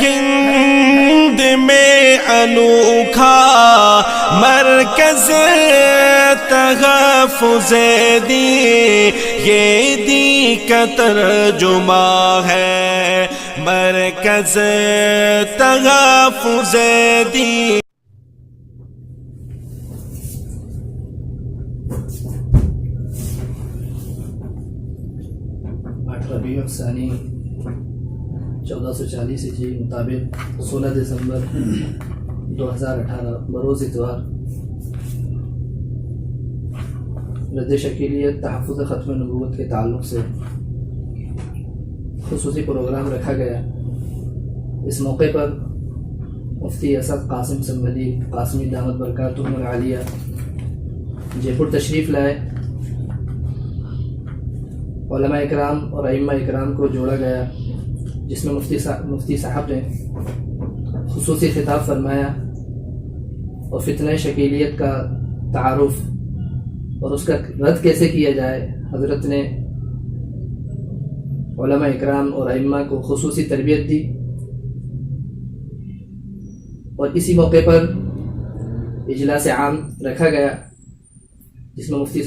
ہند میں انوکھا مرکز تحفظ دین، یہ دین کا ترجمہ ہے مرکز تحفظ دین۔ ربیع الثانی 1440 ہجری مطابق 16 دسمبر 2018 بروز اتوار رد شکیلیت تحفظ ختم نبوت کے تعلق سے خصوصی پروگرام رکھا گیا۔ اس موقع پر مفتی اسد قاسم سنبھلی قاسمی دامت برکاتہم العالیہ جے پور تشریف لائے۔ علماء اکرام اور ائمہ اکرام کو جوڑا گیا، جس میں مفتی صاحب نے خصوصی خطاب فرمایا اور فتنہ شکیلیت کا تعارف اور اس کا رد کیسے کیا جائے حضرت نے علماء اکرام اور ائمہ کو خصوصی تربیت دی۔ اور اسی موقع پر اجلاس عام رکھا گیا، جس میں مفتی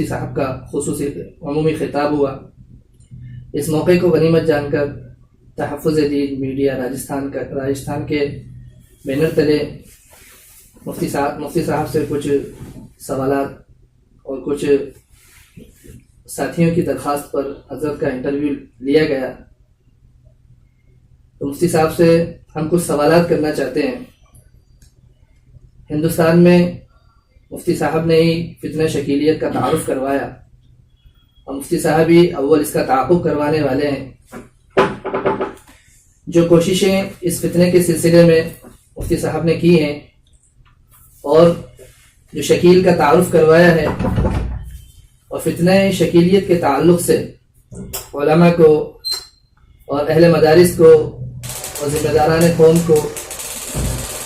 صاحب کا خصوصی عمومی خطاب ہوا۔ اس موقع کو غنیمت جان کر تحفظ دین میڈیا راجستھان کے بینر تلے مفتی صاحب سے کچھ سوالات اور کچھ ساتھیوں کی درخواست پر حضرت کا انٹرویو لیا گیا۔ تو مفتی صاحب سے ہم کچھ سوالات کرنا چاہتے ہیں۔ ہندوستان میں مفتی صاحب نے ہی فتنہ شکیلیت کا تعارف کروایا اور مفتی صاحب ہی اول اس کا تعاقب کروانے والے ہیں۔ جو کوششیں اس فتنے کے سلسلے میں مفتی صاحب نے کی ہیں اور جو شکیل کا تعارف کروایا ہے اور فتنہ شکیلیت کے تعلق سے علماء کو اور اہل مدارس کو اور ذمہ داران قوم کو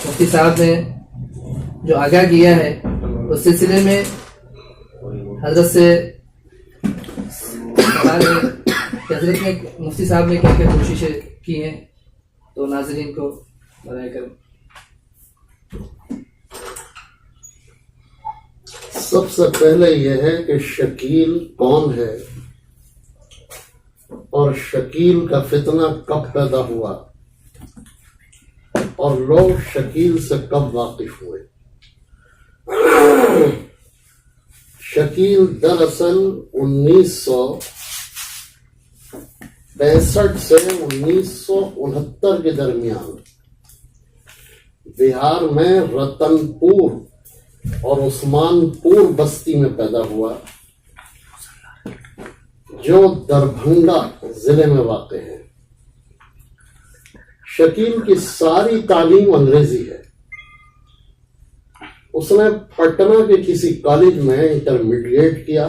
مفتی صاحب نے جو آگاہ کیا ہے، اس سلسلے میں حضرت سے سوال ہے کہ حضرت نے مفتی صاحب نے کیا کیا کوششیں کی ہیں، تو ناظرین کو برائے کرم۔ سب سے پہلے یہ ہے کہ شکیل کون ہے اور شکیل کا فتنہ کب پیدا ہوا اور لوگ شکیل سے کب واقف ہوئے۔ شکیل دراصل 1965 سے 1969 کے درمیان بہار میں رتن پور اور عثمان پور بستی میں پیدا ہوا، جو دربھنگا ضلع میں واقع ہے۔ شکیل کی ساری تعلیم انگریزی ہے۔ اس نے پٹنہ کے کسی کالج میں انٹرمیڈیٹ کیا،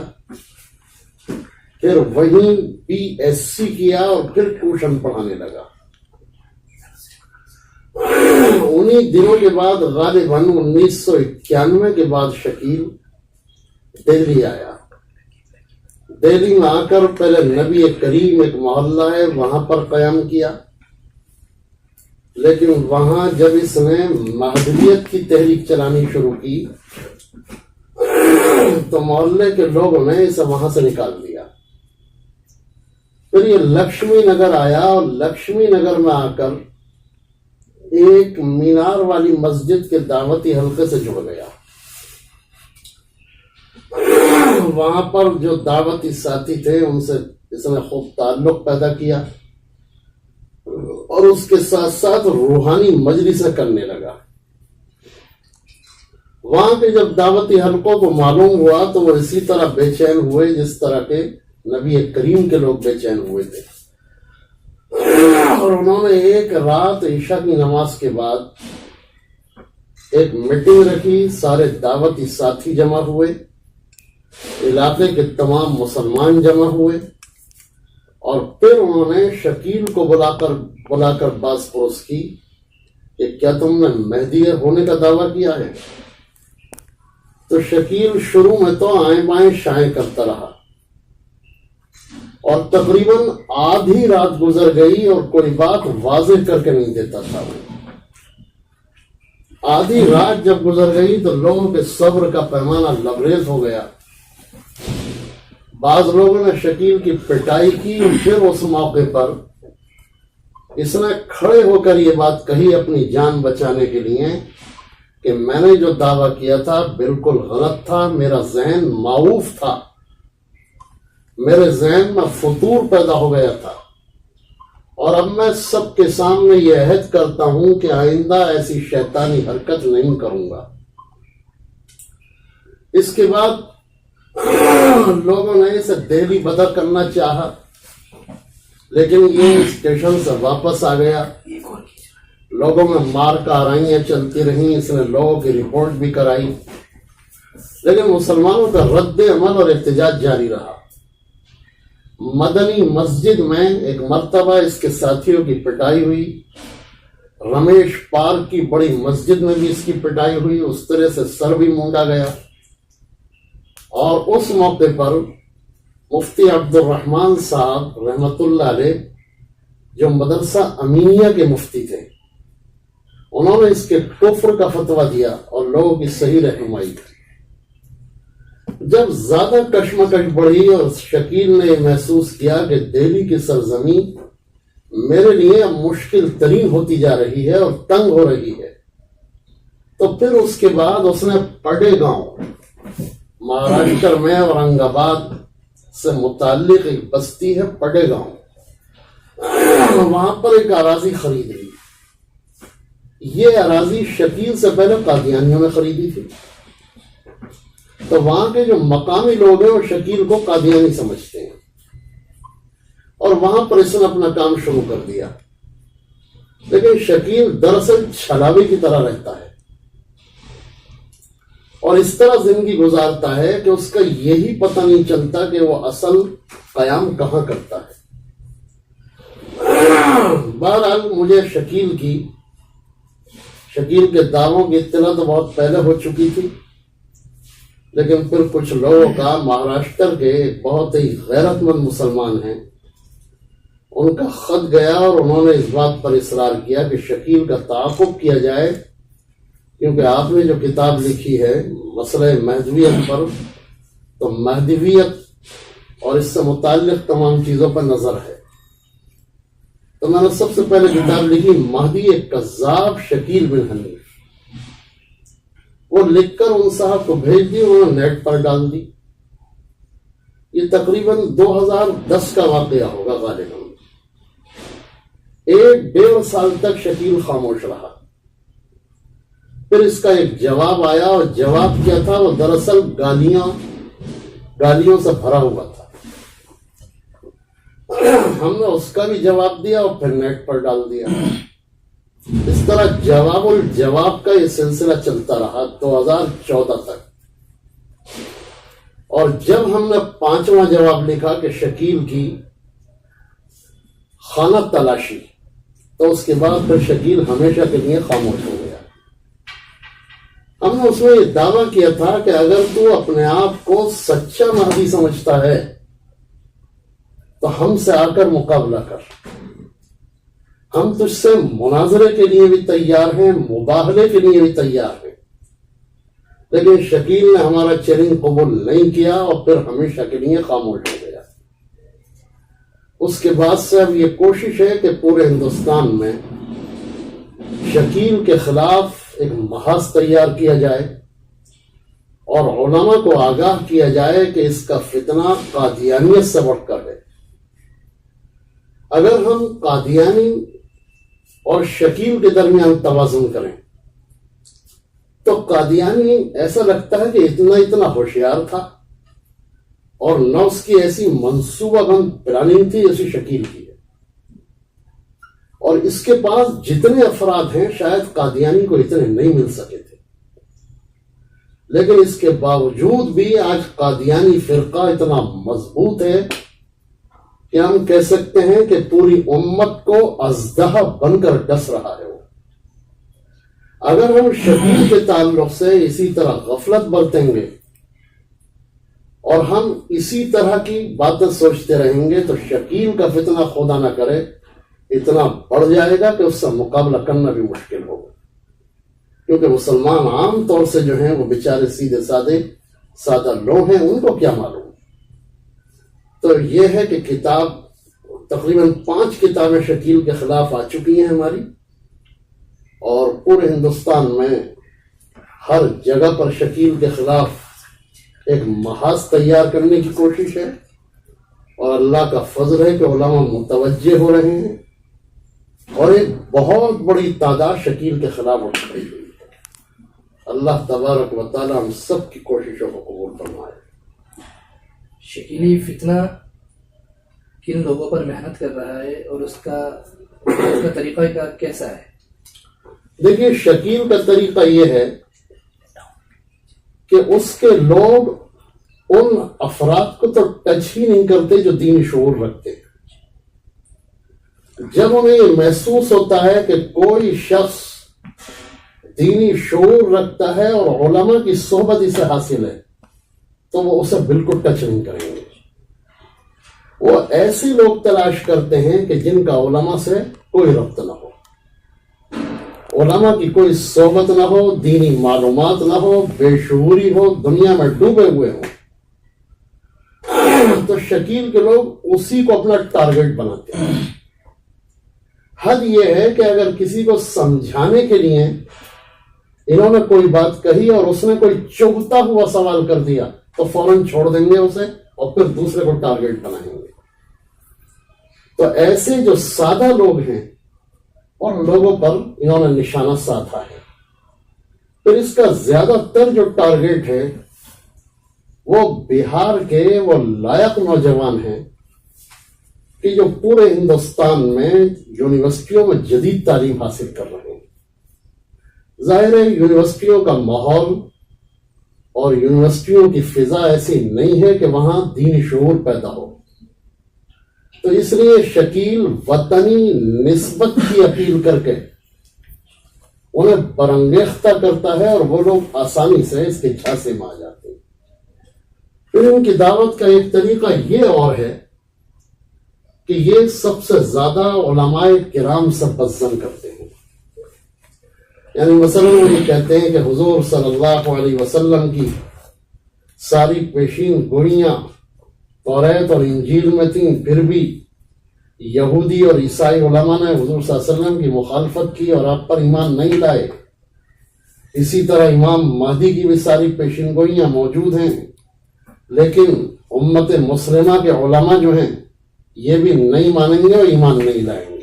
پھر وہیں BSc کیا اور پھر ٹیوشن پڑھانے لگا۔ انہی دنوں کے بعد غالباً 1991 کے بعد شکیل دہلی آیا۔ دہلی میں آ کر پہلے نبی کریم ایک محلہ ہے وہاں پر قیام کیا، لیکن وہاں جب اس نے مہدویت کی تحریک چلانی شروع کی تو محلے کے لوگوں نے اسے وہاں سے نکال دیا۔ پھر یہ لکشمی نگر آیا اور لکشمی نگر میں آ کر ایک مینار والی مسجد کے دعوتی حلقے سے جڑ گیا۔ وہاں پر جو دعوتی ساتھی تھے ان سے اس نے خوب تعلق پیدا کیا اور اس کے ساتھ ساتھ روحانی مجلسیں کرنے لگا۔ وہاں کے جب دعوتی حلقوں کو معلوم ہوا تو وہ اسی طرح بے چین ہوئے جس طرح کے نبی کریم کے لوگ بے چین ہوئے تھے، اور انہوں نے ایک رات عشاء کی نماز کے بعد ایک میٹنگ رکھی۔ سارے دعوتی ساتھی جمع ہوئے، علاقے کے تمام مسلمان جمع ہوئے، اور پھر انہوں نے شکیل کو بلا کر باز پرس کی کہ کیا تم نے مہدی ہونے کا دعویٰ کیا ہے؟ تو شکیل شروع میں تو آئیں بائیں شائیں کرتا رہا اور تقریباً آدھی رات گزر گئی اور کوئی بات واضح کر کے نہیں دیتا تھا. آدھی رات جب گزر گئی تو لوگوں کے صبر کا پیمانہ لبریز ہو گیا. بعض لوگوں نے شکیل کی پٹائی کی. پھر اس موقع پر اس نے کھڑے ہو کر یہ بات کہی اپنی جان بچانے کے لیے کہ میں نے جو دعویٰ کیا تھا بالکل غلط تھا. میرا ذہن معوف تھا. میرے ذہن میں فطور پیدا ہو گیا تھا. اور اب میں سب کے سامنے یہ عہد کرتا ہوں کہ آئندہ ایسی شیطانی حرکت نہیں کروں گا. اس کے بعد لوگوں نے اسے دہلی بدر کرنا چاہا لیکن یہ اسٹیشن سے واپس آ گیا. لوگوں میں مار کارائیاں چلتی رہیں. اس نے لوگوں کی رپورٹ بھی کرائی لیکن مسلمانوں کا رد عمل اور احتجاج جاری رہا. مدنی مسجد میں ایک مرتبہ اس کے ساتھیوں کی پٹائی ہوئی. رمیش پارک کی بڑی مسجد میں بھی اس کی پٹائی ہوئی. اس طرح سے سر بھی مونڈا گیا. اور اس موقع پر مفتی عبد الرحمن صاحب رحمت اللہ علیہ جو مدرسہ امینیہ کے مفتی تھے انہوں نے اس کے کفر کا فتویٰ دیا اور لوگوں کی صحیح رہنمائی کی. جب زیادہ کشمکش بڑھی اور شکیل نے یہ محسوس کیا کہ دہلی کی سرزمین میرے لیے اب مشکل ترین ہوتی جا رہی ہے اور تنگ ہو رہی ہے تو پھر اس کے بعد اس نے پڈے گاؤں مہاراشٹر میں اورنگ آباد سے متعلق ایک بستی ہے پڈے گاؤں وہاں پر ایک اراضی خرید لی. یہ اراضی شکیل سے پہلے قادیانیوں نے خریدی تھی. تو وہاں کے جو مقامی لوگ ہیں وہ شکیل کو قادیانی سمجھتے ہیں اور وہاں پر اس نے اپنا کام شروع کر دیا. لیکن شکیل دراصل چھلاوی کی طرح رہتا ہے اور اس طرح زندگی گزارتا ہے کہ اس کا یہی پتہ نہیں چلتا کہ وہ اصل قیام کہاں کرتا ہے. بہرحال مجھے شکیل کے دعووں کی اطلاع تو بہت پہلے ہو چکی تھی لیکن پھر کچھ لوگوں کا مہاراشٹر کے بہت ہی غیرت مند مسلمان ہیں ان کا خط گیا اور انہوں نے اس بات پر اصرار کیا کہ شکیل کا تعاقب کیا جائے کیونکہ آپ نے جو کتاب لکھی ہے مسئلہ مہدویت پر تو مہدویت اور اس سے متعلق تمام چیزوں پر نظر ہے. تو میں نے سب سے پہلے کتاب لکھی مہدی ایک کذاب شکیل بن حنیف. وہ لکھ کر ان صاحب کو بھیج دی. انہوں نے نیٹ پر ڈال دی. یہ تقریباً 2010 کا واقعہ ہوگا غالباً. 1.5 سال تک شکیل خاموش رہا. پھر اس کا ایک جواب آیا اور جواب کیا تھا وہ دراصل گالیوں سے بھرا ہوا تھا. ہم نے اس کا بھی جواب دیا اور پھر نیٹ پر ڈال دیا. اس طرح جواب الجواب کا یہ سلسلہ چلتا رہا 2014 تک. اور جب ہم نے 5واں جواب لکھا کہ شکیل کی خانہ تلاشی تو اس کے بعد پھر شکیل ہمیشہ کے لیے خاموش ہو گیا. ہم نے اس میں یہ دعویٰ کیا تھا کہ اگر تو اپنے آپ کو سچا مہدی سمجھتا ہے تو ہم سے آ کر مقابلہ کر. ہم تجھ سے مناظرے کے لیے بھی تیار ہیں, مباہلے کے لیے بھی تیار ہیں. لیکن شکیل نے ہمارا چیلنج قبول نہیں کیا اور پھر ہمیشہ کے لیے خاموش ہو گیا. اس کے بعد سے اب یہ کوشش ہے کہ پورے ہندوستان میں شکیل کے خلاف ایک محاذ تیار کیا جائے اور علماء کو آگاہ کیا جائے کہ اس کا فتنہ قادیانیت سے بڑھ کر ہے. اگر ہم قادیانی اور شکیل کے درمیان توازن کریں تو قادیانی ایسا لگتا ہے کہ اتنا ہوشیار تھا اور نہ اس کی ایسی منصوبہ بند پلاننگ تھی جیسی شکیل کی ہے. اور اس کے پاس جتنے افراد ہیں شاید قادیانی کو اتنے نہیں مل سکے تھے. لیکن اس کے باوجود بھی آج قادیانی فرقہ اتنا مضبوط ہے کہ ہم کہہ سکتے ہیں کہ پوری امت کو اژدہا بن کر ڈس رہا ہے. اگر ہم شکیل کے تعلق سے اسی طرح غفلت برتیں گے اور ہم اسی طرح کی باتیں سوچتے رہیں گے تو شکیل کا فتنہ خدا نہ کرے اتنا بڑھ جائے گا کہ اس سے مقابلہ کرنا بھی مشکل ہوگا، کیونکہ مسلمان عام طور سے جو ہیں وہ بیچارے سیدھے سادہ لوگ ہیں، ان کو کیا معلوم۔ تو یہ ہے کہ کتاب تقریباً 5 کتابیں شکیل کے خلاف آ چکی ہیں ہماری، اور پورے ہندوستان میں ہر جگہ پر شکیل کے خلاف ایک محاذ تیار کرنے کی کوشش ہے، اور اللہ کا فضل ہے کہ علماء متوجہ ہو رہے ہیں، اور ایک بہت بڑی تعداد شکیل کے خلاف اٹھ رہی ہے۔ اللہ تبارک و تعالی ہم سب کی کوششوں کو قبول فرمائے۔ شکیلی فتنہ کن لوگوں پر محنت کر رہا ہے اور اس کا طریقہ کار کیسا ہے؟ دیکھیے، شکیل کا طریقہ یہ ہے کہ اس کے لوگ ان افراد کو تو ٹچ ہی نہیں کرتے جو دینی شعور رکھتے ہیں۔ جب انہیں یہ محسوس ہوتا ہے کہ کوئی شخص دینی شعور رکھتا ہے اور علماء کی صحبت اسے حاصل ہے تو وہ اسے بالکل ٹچ نہیں کریں گے۔ وہ ایسے لوگ تلاش کرتے ہیں کہ جن کا علماء سے کوئی ربط نہ ہو، علماء کی کوئی صحبت نہ ہو، دینی معلومات نہ ہو، بے شعوری ہو، دنیا میں ڈوبے ہوئے ہوں۔ تو شکیل کے لوگ اسی کو اپنا ٹارگٹ بناتے ہیں۔ حد یہ ہے کہ اگر کسی کو سمجھانے کے لیے انہوں نے کوئی بات کہی اور اس نے کوئی چبھتا ہوا سوال کر دیا تو فوراً چھوڑ دیں گے اسے اور پھر دوسرے کو ٹارگٹ بنائیں گے۔ تو ایسے جو سادہ لوگ ہیں اور لوگوں پر انہوں نے نشانہ سادھا ہے۔ پھر اس کا زیادہ تر جو ٹارگٹ ہے وہ بہار کے وہ لائق نوجوان ہیں کہ جو پورے ہندوستان میں یونیورسٹیوں میں جدید تعلیم حاصل کر رہے ہیں۔ ظاہر ہے یونیورسٹیوں کا ماحول اور یونیورسٹیوں کی فضا ایسی نہیں ہے کہ وہاں دینی شعور پیدا ہو، تو اس لیے شکیل وطنی نسبت کی اپیل کر کے انہیں برانگیختہ کرتا ہے اور وہ لوگ آسانی سے اس کے جھانسے میں آ جاتے ہیں۔ پھر ان کی دعوت کا ایک طریقہ یہ اور ہے کہ یہ سب سے زیادہ علماء کرام سے بزن کرتے ہیں۔ یعنی مثلا وہ یہ کہتے ہیں کہ حضور صلی اللہ علیہ وسلم کی ساری پیشین گوئیاں توریت اور انجیل میں تھیں، پھر بھی یہودی اور عیسائی علماء نے حضور صلی اللہ علیہ وسلم کی مخالفت کی اور آپ پر ایمان نہیں لائے۔ اسی طرح امام مہدی کی بھی ساری پیشین گوئیاں موجود ہیں، لیکن امت مسلمہ کے علماء جو ہیں یہ بھی نہیں مانیں گے اور ایمان نہیں لائیں گے۔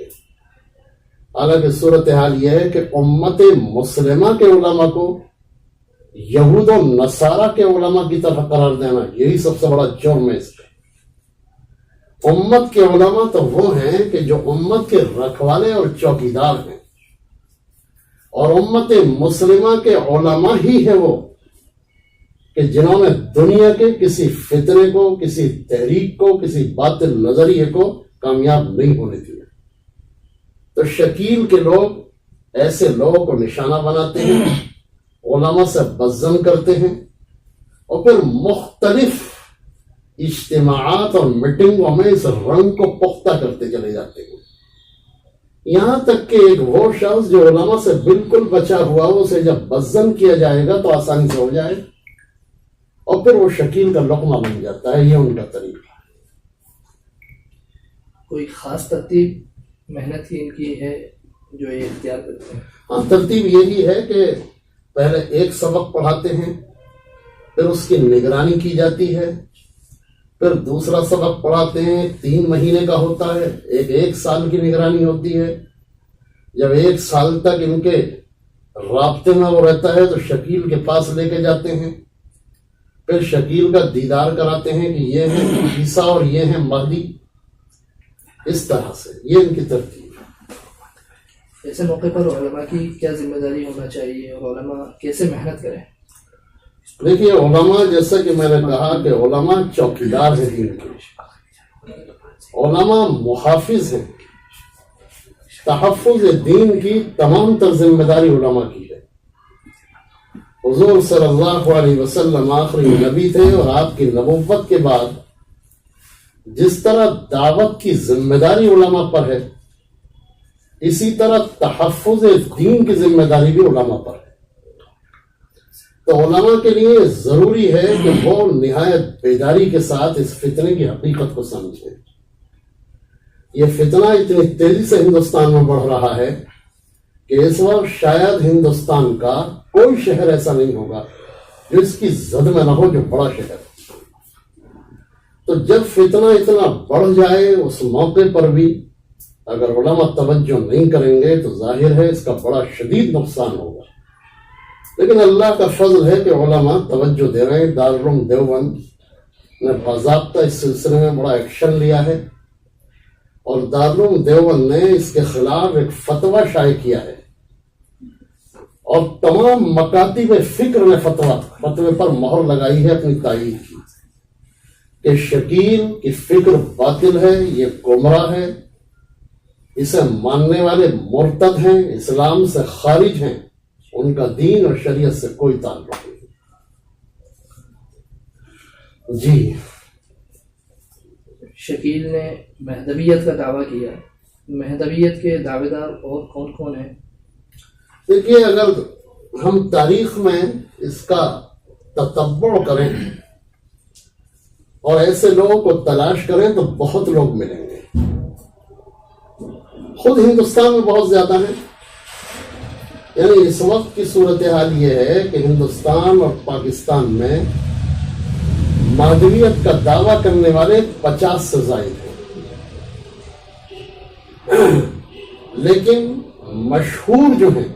حالانکہ صورتحال یہ ہے کہ امت مسلمہ کے علماء کو یہود و نصارہ کے علماء کی طرح قرار دینا یہی سب سے بڑا جرم ہے۔ اس کا امت کے علماء تو وہ ہیں کہ جو امت کے رکھوالے اور چوکیدار ہیں، اور امت مسلمہ کے علماء ہی ہیں وہ کہ جنہوں نے دنیا کے کسی فتنے کو، کسی تحریک کو، کسی باطل نظریے کو کامیاب نہیں ہونے دیا۔ تو شکیل کے لوگ ایسے لوگوں کو نشانہ بناتے ہیں، علماء سے بزن کرتے ہیں، اور پھر مختلف اجتماعات اور میٹنگوں میں اس رنگ کو پختہ کرتے چلے جاتے ہیں، یہاں تک کہ ایک وہ شخص جو علماء سے بالکل بچا ہوا ہو، اسے جب بزن کیا جائے گا تو آسانی سے ہو جائے، اور پھر وہ شکیل کا لقمہ بن جاتا ہے۔ یہ ان کا طریقہ ہے۔ کوئی خاص ترتیب محنت کی ان کی ہے جو یہ اختیار کرتے ہیں؟ ہاں، ترتیب یہی ہے کہ پہلے ایک سبق پڑھاتے ہیں، پھر اس کی نگرانی کی جاتی ہے، پھر دوسرا سبق پڑھاتے ہیں، 3 مہینے کا ہوتا ہے، ایک سال کی نگرانی ہوتی ہے۔ جب 1 سال تک ان کے رابطے میں وہ رہتا ہے تو شکیل کے پاس لے کے جاتے ہیں، پھر شکیل کا دیدار کراتے ہیں کہ یہ ہیں عیسیٰ اور یہ ہیں مہدی۔ اس طرح سے یہ ان کی ترتیب ہے۔ ایسے موقع پر علماء کی کیا ذمہ داری ہونا چاہیے اور علماء کیسے محنت کریں؟ دیکھیے، علماء جیسا کہ میں نے کہا کہ علماء چوکیدار ہیں دین کے، علماء محافظ ہیں، تحفظ دین کی تمام تر ذمہ داری علماء کی ہے۔ حضور صلی اللہ علیہ وسلم آخری نبی تھے، اور آپ کی نبوت کے بعد جس طرح دعوت کی ذمہ داری علماء پر ہے، اسی طرح تحفظ دین کی ذمہ داری بھی علماء پر ہے۔ تو علماء کے لیے ضروری ہے کہ وہ نہایت بیداری کے ساتھ اس فتنے کی حقیقت کو سمجھیں۔ یہ فتنہ اتنی تیزی سے ہندوستان میں بڑھ رہا ہے کہ اس وقت شاید ہندوستان کا کوئی شہر ایسا نہیں ہوگا جو اس کی زد میں نہ ہو، جو بڑا شہر۔ تو جب فتنہ اتنا بڑھ جائے، اس موقع پر بھی اگر علماء توجہ نہیں کریں گے تو ظاہر ہے اس کا بڑا شدید نقصان ہوگا۔ لیکن اللہ کا فضل ہے کہ علماء توجہ دے رہے ہیں۔ دارالعلوم دیوبند نے باضابطہ اس سلسلے میں بڑا ایکشن لیا ہے، اور دارالعلوم دیوبند نے اس کے خلاف ایک فتویٰ شائع کیا ہے، اور تمام مکاتب فکر نے فتوے پر مہر لگائی ہے، اپنی تائید کی کہ شکیل کی فکر باطل ہے، یہ گمراہ ہے، اسے ماننے والے مرتد ہیں، اسلام سے خارج ہیں، ان کا دین اور شریعت سے کوئی تعلق نہیں۔ جی، شکیل نے مہدویت کا دعویٰ کیا، مہدویت کے دعوے دار اور کون کون ہیں؟ دیکھیے، اگر ہم تاریخ میں اس کا تتبع کریں اور ایسے لوگوں کو تلاش کریں تو بہت لوگ ملیں گے۔ خود ہندوستان میں بہت زیادہ ہیں۔ یعنی اس وقت کی صورتحال یہ ہے کہ ہندوستان اور پاکستان میں مہدویت کا دعویٰ کرنے والے 50 سے زائد ہیں، لیکن مشہور جو ہیں،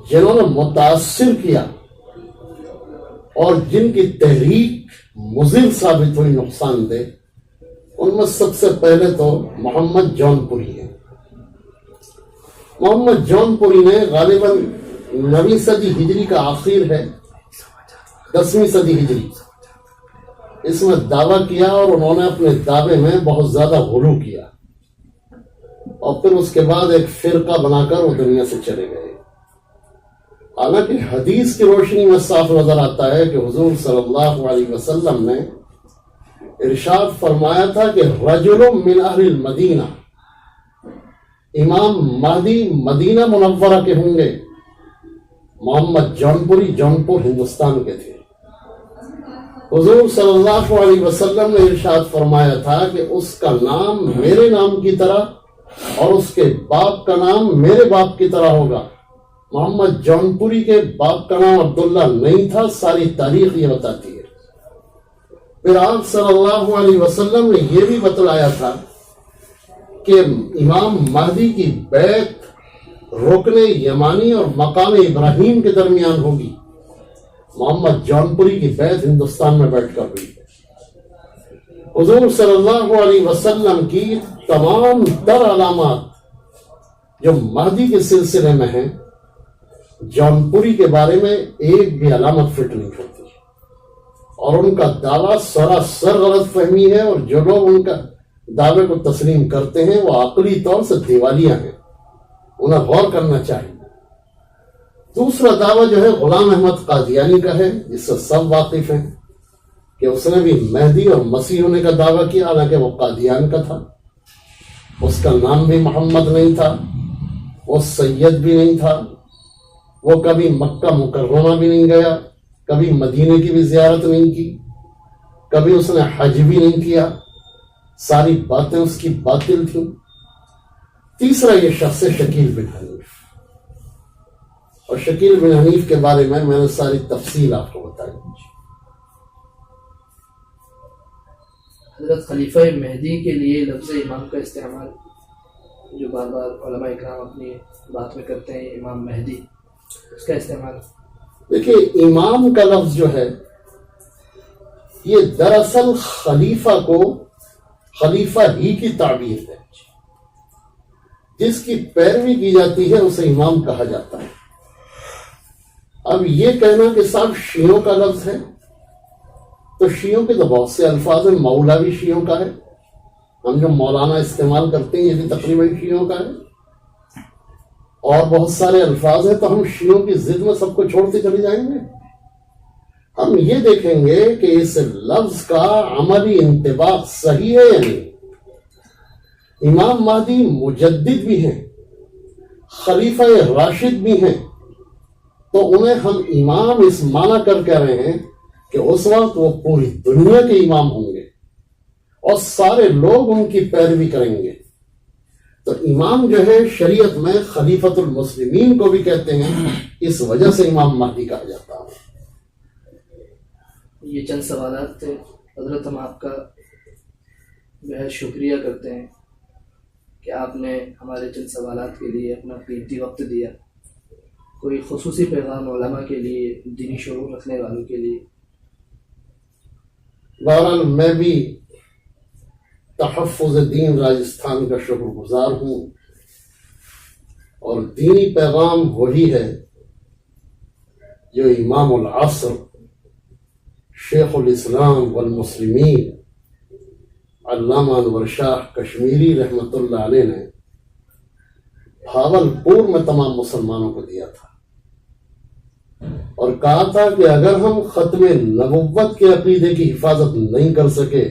جنہوں نے متاثر کیا اور جن کی تحریک مضر ثابت ہوئی، نقصان دہ، ان میں سب سے پہلے تو محمد جون پوری ہیں۔ محمد جون پوری نے غالباً 9ویں صدی ہجری کا آخر ہے، 10ویں صدی ہجری، اس میں دعویٰ کیا، اور انہوں نے اپنے دعوے میں بہت زیادہ غلو کیا، اور پھر اس کے بعد ایک فرقہ بنا کر وہ دنیا سے چلے گئے۔ حالانکہ حدیث کی روشنی میں صاف نظر آتا ہے کہ حضور صلی اللہ علیہ وسلم نے ارشاد فرمایا تھا کہ رجل من اہل المدینہ، امام مہدی مدینہ منورہ کے ہوں گے۔ محمد جونپوری، جونپور ہندوستان کے تھے۔ حضور صلی اللہ علیہ وسلم نے ارشاد فرمایا تھا کہ اس کا نام میرے نام کی طرح اور اس کے باپ کا نام میرے باپ کی طرح ہوگا۔ محمد جونپوری کے باپ کا نام عبداللہ نہیں تھا، ساری تاریخ یہ بتاتی ہے۔ پھر آپ صلی اللہ علیہ وسلم نے یہ بھی بتلایا تھا کہ امام مہدی کی بیعت رکن یمانی اور مقام ابراہیم کے درمیان ہوگی۔ محمد جونپوری کی بیعت ہندوستان میں بیٹھ کر ہوئی۔ حضور صلی اللہ علیہ وسلم کی تمام تر علامات جو مہدی کے سلسلے میں ہیں، جونپوری کے بارے میں ایک بھی علامت فٹ نہیں کرتی، اور ان کا دعویٰ سراسر غلط فہمی ہے، اور جو لوگ ان کا دعوے کو تسلیم کرتے ہیں وہ عقلی طور سے دیوالیہ ہیں، انہیں غور کرنا چاہیے۔ دوسرا دعویٰ جو ہے غلام احمد قادیانی کا ہے، جس سے سب واقف ہیں کہ اس نے بھی مہدی اور مسیح ہونے کا دعویٰ کیا، حالانکہ وہ قادیان کا تھا، اس کا نام بھی محمد نہیں تھا، وہ سید بھی نہیں تھا، وہ کبھی مکہ مکرمہ بھی نہیں گیا، کبھی مدینے کی بھی زیارت نہیں کی، کبھی اس نے حج بھی نہیں کیا، ساری باتیں اس کی باطل تھیں۔ تیسرا یہ شخص ہے شکیل بن حنیف، اور شکیل بن حنیف کے بارے میں نے ساری تفصیل آپ کو بتائی۔ حضرت خلیفہ مہدی کے لیے لفظ امام کا استعمال جو بار بار علماء اکرام اپنی بات میں کرتے ہیں، امام مہدی، اس کا استعمال؟ دیکھیے، امام کا لفظ جو ہے یہ دراصل خلیفہ کو خلیفہ ہی کی تعبیر ہے، جس کی پیروی کی جاتی ہے اسے امام کہا جاتا ہے۔ اب یہ کہنا کہ صاحب شیعوں کا لفظ ہے، تو شیعوں کے تو بہت سے الفاظ ہیں، مولا بھی شیعوں کا ہے، ہم جو مولانا استعمال کرتے ہیں یہ بھی تقریباً شیعوں کا ہے، اور بہت سارے الفاظ ہیں، تو ہم شیعوں کی ضد میں سب کو چھوڑتے چلے جائیں گے؟ ہم یہ دیکھیں گے کہ اس لفظ کا عملی انطباق صحیح ہے یا نہیں۔ امام مہدی مجدد بھی ہیں، خلیفہ راشد بھی ہیں، تو انہیں ہم امام اس معنی کر کہہ رہے ہیں کہ اس وقت وہ پوری دنیا کے امام ہوں گے اور سارے لوگ ان کی پیروی کریں گے۔ تو امام جو ہے شریعت میں خلیفۃ المسلمین کو بھی کہتے ہیں، اس وجہ سے امام مہدی کہا جاتا ہے۔ یہ چند سوالات تھے حضرت، ہم آپ کا بہت شکریہ کرتے ہیں کہ آپ نے ہمارے چند سوالات کے لیے اپنا قیمتی وقت دیا۔ کوئی خصوصی پیغام علماء کے لیے، دینی شعور رکھنے والوں کے لیے؟ بہرحال میں بھی تحفظ دین راجستھان کا شکر گزار ہوں، اور دینی پیغام وہی ہے جو امام العصر شیخ الاسلام والمسلمین علامہ انور شاہ کشمیری رحمۃ اللہ علیہ نے بھاولپور میں تمام مسلمانوں کو دیا تھا، اور کہا تھا کہ اگر ہم ختم نبوت کے عقیدے کی حفاظت نہیں کر سکے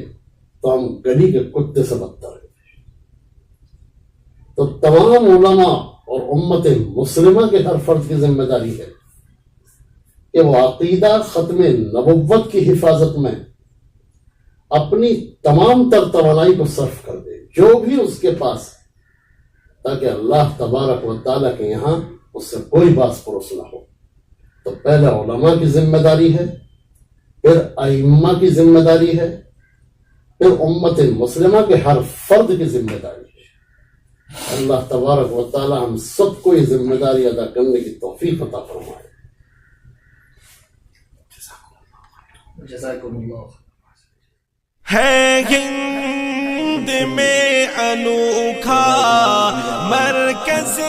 تو ہم گلی کے کتے سے بدتر ہیں۔ تو تمام علماء اور امت مسلمہ کے ہر فرد کی ذمہ داری ہے کہ وہ عقیدہ ختم نبوت کی حفاظت میں اپنی تمام تر توانائی کو صرف کر دے، جو بھی اس کے پاس، تاکہ اللہ تبارک و تعالیٰ کے یہاں اس سے کوئی باس پروس نہ ہو۔ تو پہلا علماء کی ذمہ داری ہے، پھر ائمہ کی ذمہ داری ہے، پھر امت مسلمہ کے ہر فرد کی ذمہ داری ہے۔ اللہ تبارک و تعالیٰ ہم سب کو یہ ذمہ داری ادا کرنے کی توفیق عطا فرمائے۔ جزاکم اللہ۔ ہے ہند میں انوکھا مرکز